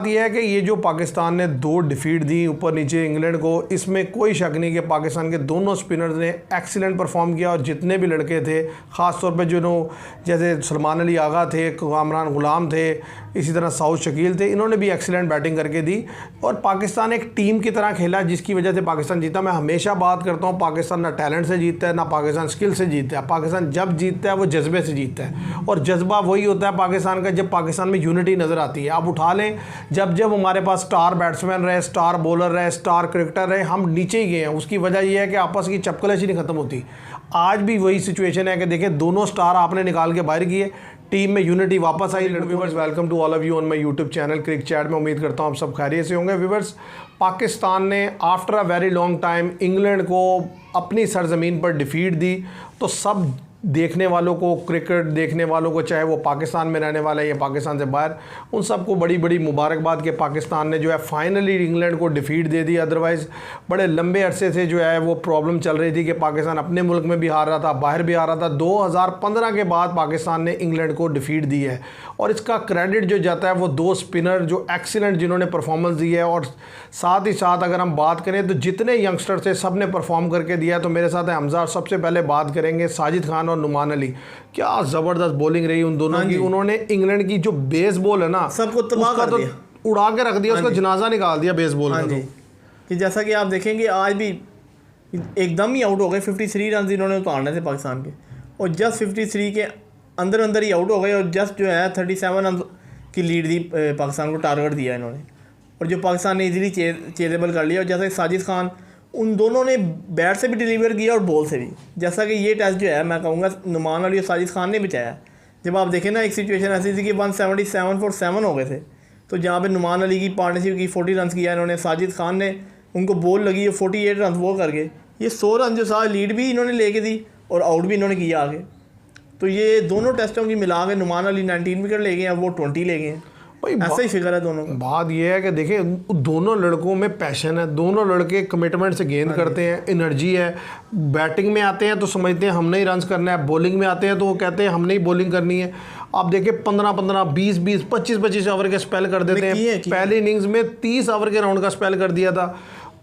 यह है कि ये जो पाकिस्तान ने 2 डिफीट दी ऊपर नीचे इंग्लैंड को, इसमें कोई शक नहीं कि पाकिस्तान के दोनों स्पिनर्स ने एक्सीलेंट परफॉर्म किया। और जितने भी लड़के थे, ख़ास तौर पे जो जैसे सलमान अली आगा थे, कामरान गुलाम थे, इसी तरह साउद शकील थे, इन्होंने भी एक्सीलेंट बैटिंग करके दी। और पाकिस्तान एक टीम की तरह खेला, जिसकी वजह से पाकिस्तान जीता। मैं हमेशा बात करता हूँ, पाकिस्तान ना टैलेंट से जीतता है, ना पाकिस्तान स्किल से जीतता है। पाकिस्तान जब जीतता है वो जज्बे से जीतता है, और जज्बा वही होता है पाकिस्तान का जब पाकिस्तान में यूनिटी नज़र आती है। आप उठा लें, जब जब हमारे पास स्टार बैट्समैन रहे, स्टार बॉलर रहे, स्टार क्रिकेटर रहे, हम नीचे ही गए हैं। उसकी वजह यह है कि आपस की चपकलेश ही नहीं ख़त्म होती। आज भी वही सिचुएशन है कि देखिए, दोनों स्टार आपने निकाल के बाहर किए, टीम में यूनिटी वापस आई। Viewers, welcome to all of you on my YouTube channel Crick Chat में। उम्मीद करता हूँ आप सब खैरियत से होंगे। व्यूवर्स, पाकिस्तान ने after a very long time England को अपनी सरजमीन पर डिफीट दी, तो सब देखने वालों को, क्रिकेट देखने वालों को, चाहे वो पाकिस्तान में रहने वाले या पाकिस्तान से बाहर, उन सबको बड़ी बड़ी मुबारकबाद कि पाकिस्तान ने जो है फाइनली इंग्लैंड को डिफीट दे दी। अदरवाइज़ बड़े लंबे अरसे से जो है वो प्रॉब्लम चल रही थी कि पाकिस्तान अपने मुल्क में भी हार रहा था, बाहर भी हार रहा था। 2015 के बाद पाकिस्तान ने इंग्लैंड को डिफीट दी है, और इसका क्रेडिट जो जाता है वो 2 स्पिनर जो एक्सीलेंट जिन्होंने परफॉर्मेंस दी है। और साथ ही साथ अगर हम बात करें तो जितने यंगस्टर थे सब ने परफॉर्म करके दिया है। तो मेरे साथ है हमजा। सबसे पहले बात करेंगे साजिद खान और नुमान अली। क्या ज़बरदस्त बॉलिंग रही उन दोनों की। उन्होंने इंग्लैंड की जो बेस बॉल है ना, सबको तबाह कर दिया, उड़ा के रख दिया, उसका जनाजा निकाल दिया बेस बॉल का। कि जैसा कि आप देखेंगे आज भी एकदम ही आउट हो गए। 53 रन इन्होंने उतारने थे पाकिस्तान के, और जस्ट 53 के अंदर अंदर ही आउट हो गए। और जस्ट जो है 37 रन की लीड दी, पाकिस्तान को टारगेट दिया इन्होंने, और जो पाकिस्तान ने इजीली चेजेबल कर लिया। और जैसा कि साजिद खान, उन दोनों ने बैट से भी डिलीवर किया और बॉल से भी। जैसा कि ये टेस्ट जो है, मैं कहूँगा नुमान अली और साजिद खान ने बचाया। जब आप देखें ना, एक सिचुएशन ऐसी थी कि 177 for 7 हो गए थे, तो जहाँ पे नुमान अली की पार्टनरशिप की 40 रन किया इन्होंने, साजिद खान ने उनको बॉल लगी 48 रन वो करके ये 100 रन जो साथ लीड भी इन्होंने लेके दी और आउट भी इन्होंने किया आगे। तो ये दोनों टेस्टों की मिला के नुमान अली 19 विकेट ले गए हैं, वो 20 ले गए हैं। ऐसा ही फिगर है दोनों का। बात यह है कि देखिए, दोनों लड़कों में पैशन है, दोनों लड़के कमिटमेंट से गेंद करते हैं, एनर्जी है। बैटिंग में आते हैं तो समझते हैं हमने ही रन्स करना है, बॉलिंग में आते हैं तो वो कहते हैं हमने ही बॉलिंग करनी है। आप देखिए 15-15, 20-20, 25-25 ओवर के स्पेल कर देते हैं। पहली इनिंग्स में 30 ओवर के राउंड का स्पेल कर दिया था।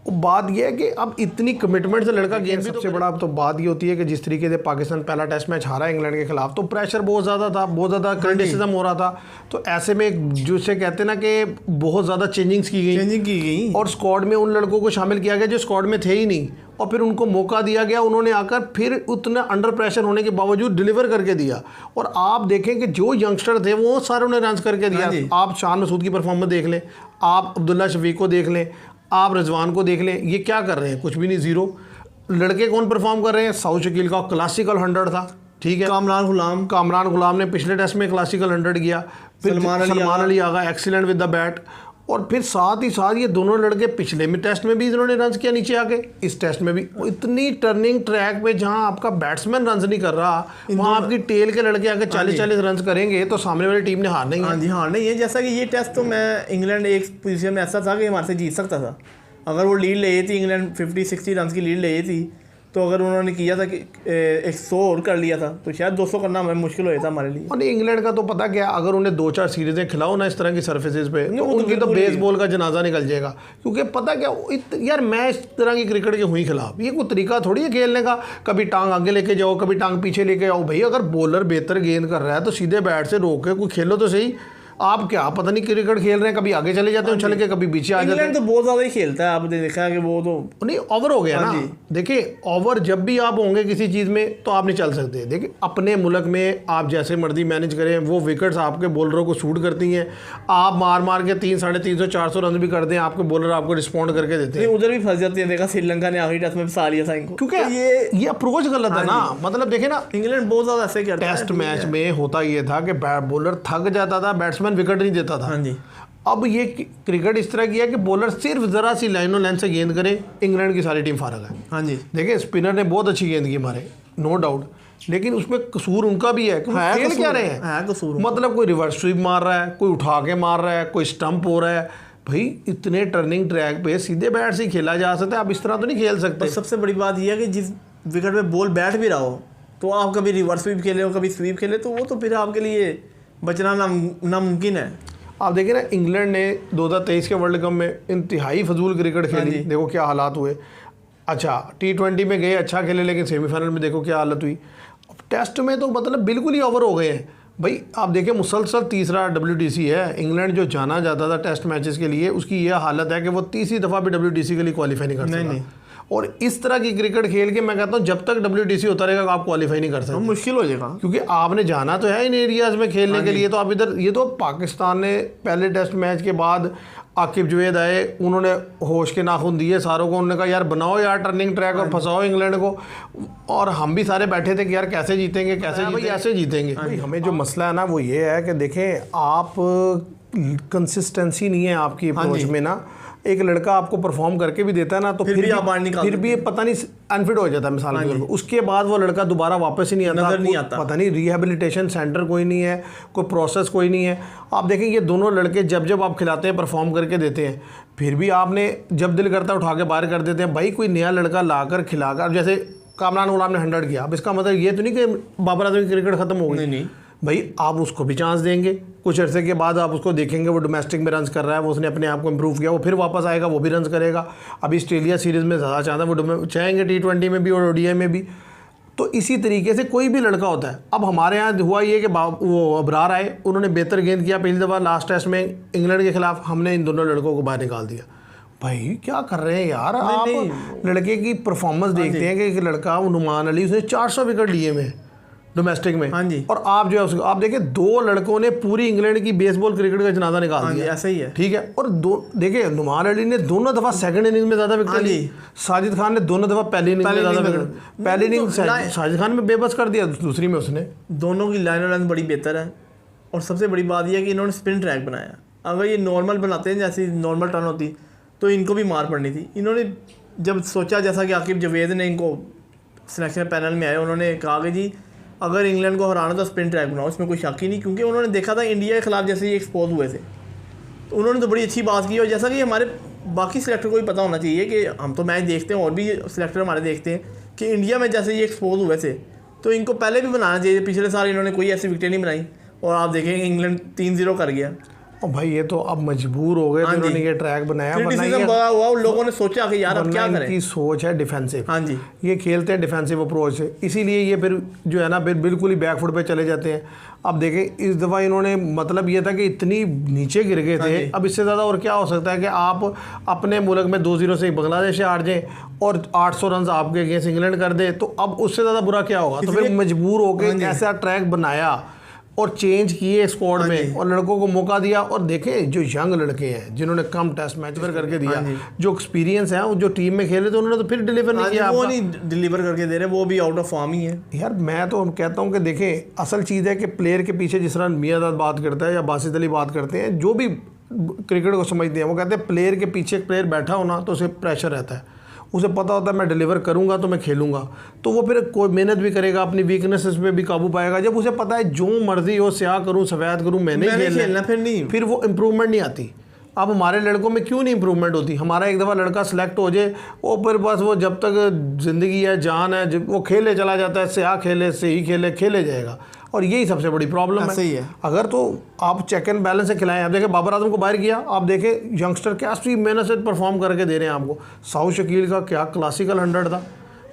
बात यह है कि अब इतनी कमिटमेंट से लड़का गेंद, सबसे बड़ा अब तो बात ये होती है कि जिस तरीके से पाकिस्तान पहला टेस्ट मैच हारा इंग्लैंड के खिलाफ, तो प्रेशर बहुत ज़्यादा था, बहुत ज़्यादा क्रिटिसिज्म हो रहा था। तो ऐसे में जिसे कहते हैं ना कि बहुत ज़्यादा चेंजिंग्स की गई, और स्क्वाड में उन लड़कों को शामिल किया गया जो स्क्वाड में थे ही नहीं, और फिर उनको मौका दिया गया। उन्होंने आकर फिर उतना अंडर प्रेशर होने के बावजूद डिलीवर करके दिया। और आप देखें कि जो यंगस्टर थे वो सारे उन्हें रन करके दिया। आप शान मसूद की परफॉर्मेंस देख लें, आप अब्दुल्ला शफीक को देख लें, आप रिजवान को देख लें, ये क्या कर रहे हैं? कुछ भी नहीं, जीरो। लड़के कौन परफॉर्म कर रहे हैं? साउद शकील का क्लासिकल 100 था, ठीक है। कामरान गुलाम ने पिछले टेस्ट में क्लासिकल 100 किया। फिर सलमान अली आ गया एक्सीलेंट विद द बैट। और फिर साथ ही साथ ये दोनों लड़के पिछले में टेस्ट में भी इन्होंने रन किया नीचे आके, इस टेस्ट में भी। इतनी टर्निंग ट्रैक पे जहां आपका बैट्समैन रन नहीं कर रहा, वहां आपकी टेल के लड़के आके 40-40 रन करेंगे, तो सामने वाली टीम ने हारना ही है। हाँ जी, हारना ही है। जैसा कि ये टेस्ट तो मैं इंग्लैंड एक पोजीशन में ऐसा था कि हमारे से जीत सकता था। अगर वो लीड ले थी, इंग्लैंड 50-60 रन की लीड ले थी, तो अगर उन्होंने किया था कि 100 और कर लिया था, तो शायद 200 करना हमें मुश्किल हो जाता हमारे लिए। और इंग्लैंड का तो पता क्या, अगर उन्हें 2-4 सीरीजें खिलाओ ना इस तरह की सर्फेसेज पे, तो उनकी तो बेसबॉल का जनाजा निकल जाएगा। क्योंकि पता क्या यार, मैं इस तरह की क्रिकेट के हुई खिलाफ, ये कोई तरीका थोड़ी है खेलने का। कभी टांग आगे लेके जाओ, कभी टांग पीछे लेके आओ। भाई अगर बॉलर बेहतर गेंद कर रहा है तो सीधे बैट से रोक के कोई खेलो तो सही। आप क्या पता नहीं क्रिकेट खेल रहे हैं, कभी आगे चले जाते हैं उछल के, कभी पीछे आ जाते हैं। तो बहुत ज़्यादा ही खेलता है, आपने देखा है कि वो तो नहीं, ओवर हो गया ना। देखिए, ओवर जब भी आप होंगे किसी चीज़ में तो आप नहीं चल सकते। देखिए, अपने मुल्क में आप जैसे मर्जी मैनेज करें, वो विकेट्स आपके बॉलरों को शूट करती हैं। आप मार के 300-350-400 रन भी कर दें, आपके बॉलर आपको रिस्पॉन्ड करके देते हैं। उधर भी फंस जाते हैं। देखा श्रीलंका ने आखिरी टेस्ट में फंसा लिया था इनको, क्योंकि ये अप्रोच गलत है ना। मतलब देखे ना, इंग्लैंड बहुत ज़्यादा ऐसे करता है। टेस्ट मैच में होता ये था कि बॉलर थक जाता था, बैट्समैन विकेट नहीं देता था। हाँ जी। अब ये क्रिकेट इस तरह की है कि बॉलर सिर्फ जरा सी लाइनों लाइन से गेंद करे, इंग्लैंड की सारी टीम फारग है। हाँ जी। देखिए, स्पिनर ने बहुत अच्छी गेंद की मारे, नो डाउट, लेकिन उसमें कसूर उनका भी है। खेल क्या रहे हैं? कसूर मतलब कोई रिवर्स स्वीप मार रहा है, कोई उठा के मार रहा है, कोई स्टंप हो रहा है। भाई इतने टर्निंग ट्रैक पे सीधे बैट से खेला जा सकता है, आप इस तरह तो नहीं खेल सकते। सबसे बड़ी बात यह है कि जिस विकेट पे बॉल बैठ भी रहा हो, तो आप कभी रिवर्स स्वीप खेले हो, कभी स्वीप खेले, तो वो तो फिर आपके लिए बचना नामुमकिन है। आप देखिए ना, इंग्लैंड ने 2023 के वर्ल्ड कप में इंतहाई फजूल क्रिकेट खेली, देखो क्या हालात हुए। अच्छा T20 में गए, अच्छा खेले, लेकिन सेमीफाइनल में देखो क्या हालत हुई। टेस्ट में तो मतलब बिल्कुल ही ओवर हो गए हैं भाई। आप देखिए मुसलसल तीसरा WTC है, इंग्लैंड जो जाना जाता था टेस्ट मैचेस के लिए, उसकी यह हालत है कि वो तीसरी दफ़ा भी WTC के लिए क्वालिफाई नहीं कर सकता। और इस तरह की क्रिकेट खेल के मैं कहता हूँ जब तक WTC होता रहेगा आप क्वालिफाई नहीं कर सकते, मुश्किल हो जाएगा, क्योंकि आपने जाना तो है इन एरियाज में खेलने के लिए। तो आप इधर, ये तो पाकिस्तान ने पहले टेस्ट मैच के बाद आकिब जवेद आए, उन्होंने होश के नाखून दिए सारों को, उन्होंने कहा यार बनाओ यार टर्निंग ट्रैक और फंसाओ इंग्लैंड को। और हम भी सारे बैठे थे कि यार कैसे जीतेंगे, कैसे जीतेंगे। हमें जो मसला है ना वो ये है कि देखें, आप कंसिस्टेंसी नहीं है आपकी अप्रोच में ना। एक लड़का आपको परफॉर्म करके भी देता है ना, तो फिर भी पता नहीं अनफिट हो जाता है मिसाल के तौर पर, उसके बाद वो लड़का दोबारा वापस ही नहीं आता, पता नहीं रिहेबिलिटेशन सेंटर कोई नहीं है, कोई प्रोसेस कोई नहीं है। आप देखें ये दोनों लड़के जब आप खिलाते हैं, परफॉर्म करके देते हैं, फिर भी आपने जब दिल करता है उठा के बाहर कर देते हैं। भाई कोई नया लड़का लाकर खिलाकर, जैसे कामरान गुलाम ने 100 किया, अब इसका मतलब ये तो नहीं कि बाबर आजम की क्रिकेट खत्म हो गई। नहीं भाई, आप उसको भी चांस देंगे, कुछ अर्से के बाद आप उसको देखेंगे वो डोमेस्टिक में रन्स कर रहा है, वो उसने अपने आप को इम्प्रूव किया, वो फिर वापस आएगा, वो भी रन्स करेगा। अभी ऑस्ट्रेलिया सीरीज़ में ज़्यादा चाहता है, वो चाहेंगे T20 में भी और ODI में भी। तो इसी तरीके से कोई भी लड़का होता है। अब हमारे यहाँ हुआ ये कि वो अबरार आए, उन्होंने बेहतर गेंद किया पहली दफ़ा लास्ट टेस्ट में इंग्लैंड के खिलाफ, हमने इन दोनों लड़कों को बाहर निकाल दिया। भाई क्या कर रहे हैं यार आप। लड़के की परफॉर्मेंस देखते हैं कि एक लड़का नुमान अली, उसने 400 विकेट लिए में डोमेस्टिक में। हाँ जी। और आप जो है आप देखिए, दो लड़कों ने पूरी इंग्लैंड की बेसबॉल क्रिकेट का जनाजा निकाल दिया। ऐसा ही है, ठीक है। और देखिए नुमान अली ने दोनों दफ़ा सेकंड इनिंग्स में ज़्यादा विकेट ली, साजिद खान ने दोनों दफ़ा पहली इनिंग्स में ज़्यादा विकेट, पहली इनिंग साजिद खान में बेबस कर दिया, दूसरी में उसने। दोनों की लाइन रन बड़ी बेहतर है। और सबसे बड़ी बात यह है कि इन्होंने स्पिन ट्रैक बनाया। अगर ये नॉर्मल बनाते हैं, जैसी नॉर्मल टर्न होती, तो इनको भी मार पड़नी थी। इन्होंने जब सोचा, जैसा कि आकिब जवेद ने इनको सिलेक्शन पैनल में आए, उन्होंने कहा कि जी अगर इंग्लैंड को हराना तो स्पिन ट्रैक बनाओ, इसमें कोई शक ही नहीं। क्योंकि उन्होंने देखा था इंडिया के खिलाफ जैसे ही एक्सपोज हुए थे, तो उन्होंने तो बड़ी अच्छी बात की। और जैसा कि हमारे बाकी सिलेक्टर को भी पता होना चाहिए कि हम तो मैच देखते हैं और भी सिलेक्टर हमारे देखते हैं कि इंडिया में जैसे ये एक्सपोज हुए थे, तो इनको पहले भी बनाना चाहिए। पिछले साल इन्होंने कोई ऐसी विकेट नहीं बनाई और आप देखेंगे इंग्लैंड 3-0 कर गया। और भाई ये तो अब मजबूर हो गए, तो उन्होंने ये ट्रैक बनाया। बड़ा हुआ, उन लोगों ने सोचा कि यार अब क्या करें। की सोच है डिफेंसिव। हाँ जी, ये खेलते हैं डिफेंसिव अप्रोच से, इसीलिए ये फिर जो है ना बिल्कुल ही बैकफुट पे चले जाते हैं। अब देखें इस दफ़ा इन्होंने, मतलब ये था कि इतनी नीचे गिर गए थे, अब इससे ज़्यादा और क्या हो सकता है कि आप अपने मुल्क में 2-0 से बांग्लादेश से हार जाएं और 800 रन आपके अगेंस्ट इंग्लैंड कर दे, तो अब उससे ज़्यादा बुरा क्या होगा। तो फिर मजबूर होकर ऐसा ट्रैक बनाया और चेंज किए स्क्वाड में और लड़कों को मौका दिया। और देखें जो यंग लड़के हैं जिन्होंने कम टेस्ट मैच करके दिया, जो एक्सपीरियंस है, जो टीम में खेले थे, उन्होंने तो फिर डिलीवर नहीं किया। वो नहीं डिलीवर करके दे रहे, वो भी आउट ऑफ फॉर्म ही है यार। मैं तो कहता हूँ कि देखें असल चीज़ है कि प्लेयर के पीछे, जिस तरह मियाँदाद बात करता है या बासित अली बात करते हैं, जो भी क्रिकेट को समझते हैं, वो कहते हैं प्लेयर के पीछे एक प्लेयर बैठा होना तो उसे प्रेशर रहता है, उसे पता होता है मैं डिलीवर करूंगा तो मैं खेलूंगा, तो वो फिर कोई मेहनत भी करेगा, अपनी वीकनेसेस पे भी काबू पाएगा। जब उसे पता है जो मर्जी हो, स्याह करूं सफ़ेद करूं, मैंने खेलना, फिर वो इम्प्रूवमेंट नहीं आती। अब हमारे लड़कों में क्यों नहीं इंप्रूवमेंट होती। हमारा एक दफ़ा लड़का सेलेक्ट हो जाए, वो फिर बस वो जब तक ज़िंदगी है, जान है, वो खेले चला जाता है, स्याह खेले, सही खेले जाएगा। और यही सबसे बड़ी प्रॉब्लम है। सही है। अगर तो आप चेक एंड बैलेंस से खिलाएं। आप देखें बाबर आजम को बाहर किया, आप देखें यंगस्टर कैसी मेहनत से परफॉर्म करके दे रहे हैं आपको। साउथ शकील का क्या क्लासिकल 100 था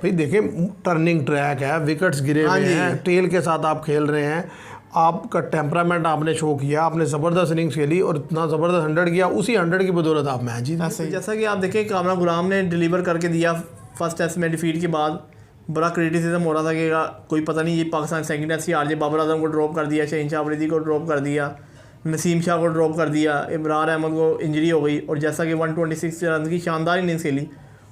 भाई। देखें टर्निंग ट्रैक है, विकेट्स गिरे हुए हैं, टेल के साथ आप खेल रहे हैं, आपका टेम्परामेंट आपने शो किया, आपने ज़बरदस्त इनिंग्स खेली और इतना ज़बरदस्त 100 किया, उसी 100 की बदौलत आप मैच जीते। जैसा कि आप देखें कामरान गुलाम ने डिलीवर करके दिया फर्स्ट टेस्ट में डिफीट के बाद। बड़ा क्रिटिसिज्म हो रहा था कि कोई पता नहीं ये पाकिस्तान सेकंड टेस्ट ही हार जाए। बाबर आजम को ड्रॉप कर दिया, शहीन शाह अफरीदी को ड्रॉप कर दिया, नसीम शाह को ड्रॉप कर दिया, इमरान अहमद को इंजरी हो गई और जैसा कि 126 रन की शानदार इनिंग्स खेली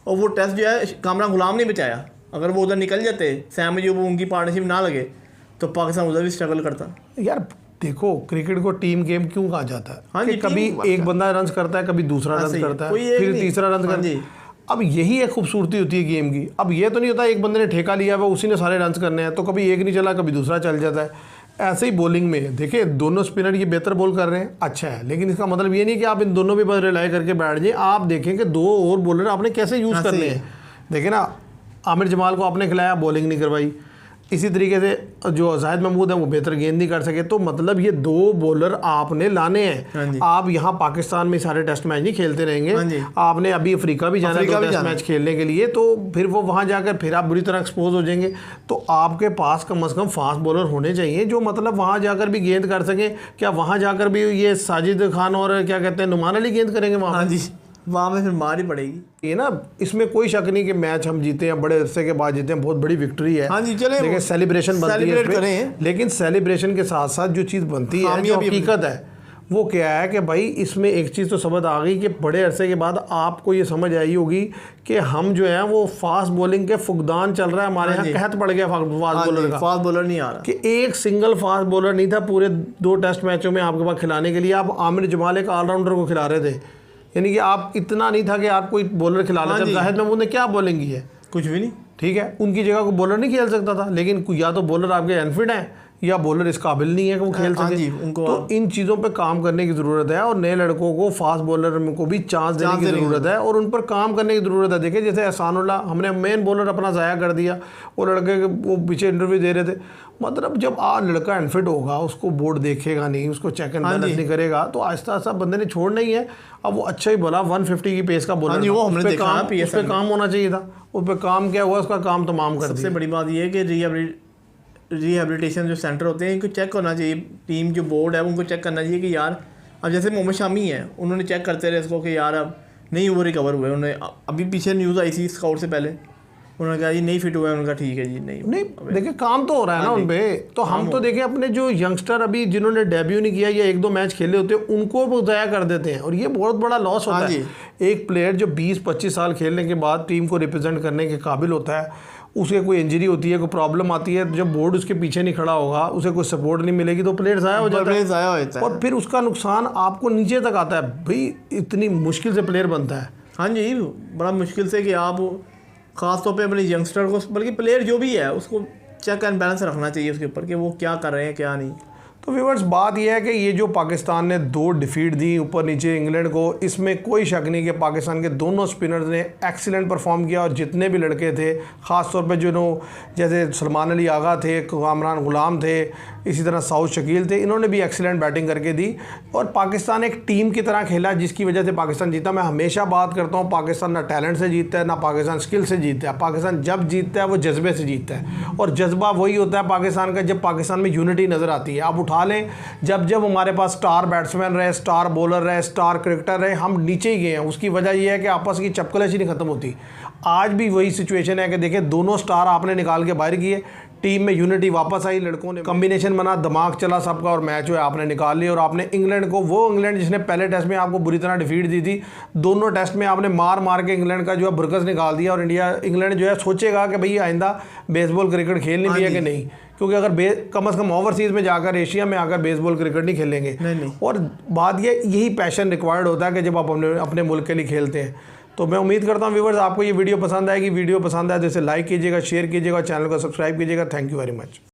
और वो टेस्ट जो है कामरान गुलाम ने बचाया। अगर वो उधर निकल जाते, सैम अयूब उनकी पार्टनरशिप ना लगे, तो पाकिस्तान उधर भी स्ट्रगल करता। यार देखो क्रिकेट को टीम गेम क्यों कहा जाता है। हाँ जी, कभी एक बंदा रन करता है, कभी दूसरा रन करता है, फिर तीसरा रन करता है। अब यही एक खूबसूरती होती है गेम की। अब ये तो नहीं होता एक बंदे ने ठेका लिया हुआ उसी ने सारे रन करने हैं, तो कभी एक नहीं चला कभी दूसरा चल जाता है। ऐसे ही बॉलिंग में देखिए दोनों स्पिनर ये बेहतर बॉल कर रहे हैं, अच्छा है, लेकिन इसका मतलब ये नहीं कि आप इन दोनों पे बस रिलाई करके बैठ जाए। आप देखें कि दो और बॉलर आपने कैसे यूज़ करने हैं। देखें ना, आमिर जमाल को आपने खिलाया, बॉलिंग नहीं करवाई, इसी तरीके से जो जाहिद महमूद है वो बेहतर गेंद नहीं कर सके। तो मतलब ये 2 बॉलर आपने लाने हैं। आप यहाँ पाकिस्तान में सारे टेस्ट मैच नहीं खेलते रहेंगे, आपने अभी अफ्रीका भी जाना है 2 टेस्ट मैच खेलने के लिए, तो फिर वो वहाँ जाकर फिर आप बुरी तरह एक्सपोज हो जाएंगे। तो आपके पास कम से कम फास्ट बॉलर होने चाहिए जो मतलब वहाँ जाकर भी गेंद कर सकें। क्या वहाँ जाकर भी ये साजिद खान और क्या कहते हैं नुमान अली गेंद करेंगे वहाँ? हाँ जी, वहाँ में फिर मार ही पड़ेगी। ये ना, इसमें कोई शक नहीं कि मैच हम जीते हैं, बड़े अरसे के बाद जीते हैं, बहुत बड़ी विक्ट्री है। हाँ जी, चले लेकिन सेलिब्रेशन बनती है करें। लेकिन सेलिब्रेशन के साथ साथ जो चीज़ बनती है, जो हकीकत है, वो क्या है कि भाई इसमें एक चीज़ तो समझ आ गई कि बड़े अरसे के बाद आपको ये समझ आई होगी कि हम जो है वो फास्ट बॉलिंग के फुकदान चल रहा है हमारे यहाँ, कहत पड़ गया फास्ट बॉलर का। फास्ट बॉलर नहीं आ रहा कि एक सिंगल फास्ट बॉलर नहीं था पूरे 2 टेस्ट मैचों में आपके पास खिलाने के लिए। आप आमिर जमाल एक ऑलराउंडर को खिला रहे थे, यानी कि आप इतना नहीं था कि आप कोई बॉलर खिला लेते। जब जाहिद महमूद ने क्या बॉलिंग की है? कुछ भी नहीं। ठीक है, उनकी जगह को बॉलर नहीं खेल सकता था, लेकिन या तो बॉलर आपके अनफिट हैं या बॉलर इस काबिल नहीं है कि वो खेल सके। तो इन चीज़ों पे काम करने की ज़रूरत है और नए लड़कों को फास्ट बॉलर को भी चांस देने की ज़रूरत है और उन पर काम करने की ज़रूरत है। देखिए जैसे एहसानुल्लाह, हमने मेन बॉलर अपना ज़ाया कर दिया, वो लड़के वो पीछे इंटरव्यू दे रहे थे। मतलब जब लड़का अनफिट होगा, उसको बोर्ड देखेगा नहीं, उसको चेक एंड बैलेंस नहीं करेगा, तो आहिस्ता आहिस्ता बंदे ने छोड़ना ही है। अब वो अच्छा ही बोला 150 की पेस का बॉलर, वो हमने देखा, उस पर काम होना चाहिए था। उस पर काम क्या हुआ, उसका काम तमाम कर दिया। सबसे बड़ी बात यह है कि रिहेबिलिटेशन जो सेंटर होते हैं इनको चेक करना चाहिए, टीम जो बोर्ड है उनको चेक करना चाहिए कि यार अब जैसे मोहम्मद शामी है, उन्होंने चेक करते रहे इसको कि यार अब नहीं वो रिकवर हुए। उन्होंने अभी पीछे न्यूज़ आई थी स्काउट से पहले, उन्होंने कहा जी नहीं फिट हुआ है, उनका ठीक है जी नहीं देखिए काम तो हो रहा है ना उन पे। तो हम तो देखें अपने जो यंगस्टर अभी जिन्होंने डेब्यू नहीं किया या 1-2 मैच खेले होते हैं उनको ज़ाया कर देते हैं और ये बहुत बड़ा लॉस होता है। एक प्लेयर जो 20-25 साल खेलने के बाद टीम को रिप्रेजेंट करने के काबिल होता है, उसे कोई इंजरी होती है, कोई प्रॉब्लम आती है, जब बोर्ड उसके पीछे नहीं खड़ा होगा, उसे कोई सपोर्ट नहीं मिलेगी, तो प्लेयर ज़ाया हो जाता है और फिर उसका नुकसान आपको नीचे तक आता है। भाई इतनी मुश्किल से प्लेयर बनता है। हाँ जी, बड़ा मुश्किल से कि आप ख़ास तौर पे अपने यंगस्टर को, बल्कि प्लेयर जो भी है उसको चेक एंड बैलेंस रखना चाहिए उसके ऊपर कि वो क्या कर रहे हैं क्या नहीं। तो व्यूअर्स बात यह है कि ये जो पाकिस्तान ने 2 डिफीट दी ऊपर नीचे इंग्लैंड को, इसमें कोई शक नहीं कि पाकिस्तान के दोनों स्पिनर्स ने एक्सीलेंट परफॉर्म किया और जितने भी लड़के थे, ख़ास तौर पे जो जैसे सलमान अली आगा थे, कामरान गुलाम थे, इसी तरह साउद शकील थे, इन्होंने भी एक्सीलेंट बैटिंग करके दी और पाकिस्तान एक टीम की तरह खेला जिसकी वजह से पाकिस्तान जीता। मैं हमेशा बात करता हूँ पाकिस्तान ना टैलेंट से जीतता है ना पाकिस्तान स्किल से जीतता है। पाकिस्तान जब जीतता है वो जज्बे से जीतता है और जज्बा वही होता है पाकिस्तान का जब पाकिस्तान में यूनिटी नज़र आती है। आप उठा लें, जब जब हमारे पास स्टार बैट्समैन रहे, स्टार बॉलर रहे, स्टार क्रिकेटर रहे, हम नीचे ही गए हैं। उसकी वजह यह है कि आपस की चपकलेश ही नहीं ख़त्म होती। आज भी वही सिचुएशन है कि देखिए दोनों स्टार आपने निकाल के बाहर किए, टीम में यूनिटी वापस आई, लड़कों ने कॉम्बिनेशन बना, दिमाग चला सबका और मैच जो है आपने निकाल लिया। और आपने इंग्लैंड को, वो इंग्लैंड जिसने पहले टेस्ट में आपको बुरी तरह डिफीट दी थी, दोनों टेस्ट में आपने मार मार के इंग्लैंड का जो है बुरकस निकाल दिया। और इंग्लैंड जो है सोचेगा कि भाई आइंदा बेसबॉल क्रिकेट खेलनी भी है कि नहीं, क्योंकि अगर कम से कम ओवरसीज़ में जाकर एशिया में आकर बेसबॉल क्रिकेट नहीं खेलेंगे। नहीं। और बात यही पैशन रिक्वायर्ड होता है कि जब आप अपने मुल्क के लिए खेलते हैं। तो मैं उम्मीद करता हूँ व्यूवर्स आपको ये वीडियो पसंद आएगी। वीडियो पसंद आए तो इसे लाइक कीजिएगा, शेयर कीजिएगा, चैनल को सब्सक्राइब कीजिएगा। Thank you very much.